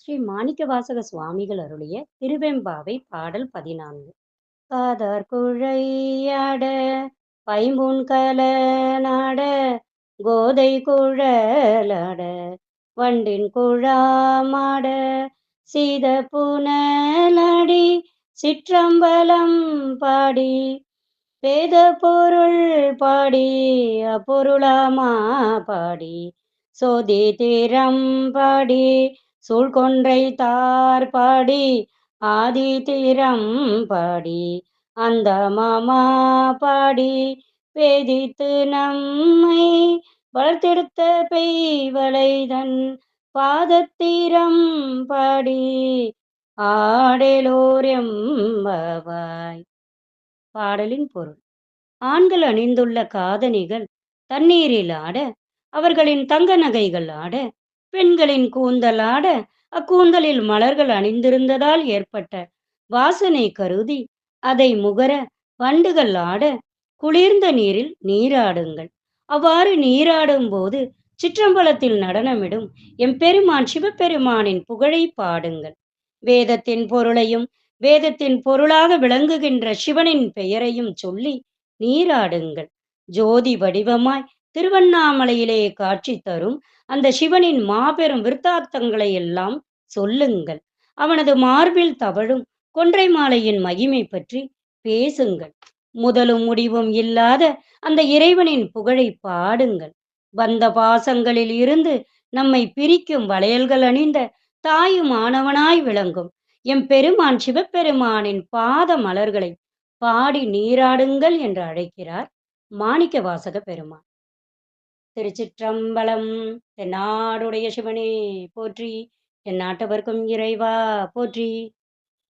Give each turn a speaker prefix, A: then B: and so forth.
A: ஸ்ரீ மாணிக்கவாசக சுவாமிகள் அருளிய திருவெம்பாவை பாடல் 14. காதார் குழையாட பைம்பூன் கலனாட கோதை குழலாட வண்டின் குழாமாட சீத புனலடி சிற்றம்பலம் பாடி வேத பொருள் பாடி அப்பொருளாமா பாடி சோதி தீரம் பாடி சூழ்கொன்றை தார் பாடி ஆதி தீரம் பாடி அந்த மாமா பாடி வேதித்து நம்மை வளர்த்தெடுத்த பெய்வளைதன் பாதத்தீரம் பாடி ஆடலோரெம்பவாய். பாடலின் பொருள். ஆண்கள் அணிந்துள்ள காதணிகள் தண்ணீரில் ஆட, அவர்களின் தங்க நகைகள் ஆட, பெண்களின் கூந்தல் ஆட, அக்கூந்தலில் மலர்கள் அணிந்திருந்ததால் ஏற்பட்ட வாசனை கருதி அதை முகர வண்டுகள் ஆட, குளிர்ந்த நீரில் நீராடுங்கள். அவ்வாறு நீராடும் போது சிற்றம்பலத்தில் நடனமிடும் எம்பெருமான் சிவபெருமானின் புகழை பாடுங்கள். வேதத்தின் பொருளையும் வேதத்தின் பொருளாக விளங்குகின்ற சிவனின் பெயரையும் சொல்லி நீராடுங்கள். ஜோதி வடிவமாய் திருவண்ணாமலையிலே காட்சி தரும் அந்த சிவனின் மாபெரும் விருத்தாந்தங்களை எல்லாம் சொல்லுங்கள். அவனது மார்பில் தவழும் கொன்றை மாலையின் மகிமை பற்றி பேசுங்கள். முதலும் முடிவும் இல்லாத அந்த இறைவனின் புகழை பாடுங்கள். பந்த பாசங்களில் இருந்து நம்மை பிரிக்கும் வளையல்கள் அணிந்த தாயுமானவனாய் விளங்கும் எம்பெருமான் சிவபெருமானின் பாத மலர்களை பாடி நீராடுங்கள் என்று அழைக்கிறார் மாணிக்கவாசக பெருமான். திருச்சிற்றம்பலம். தென்னாடுடைய சிவனே போற்றி, எந்நாட்டவர்க்கும் இறைவா போற்றி.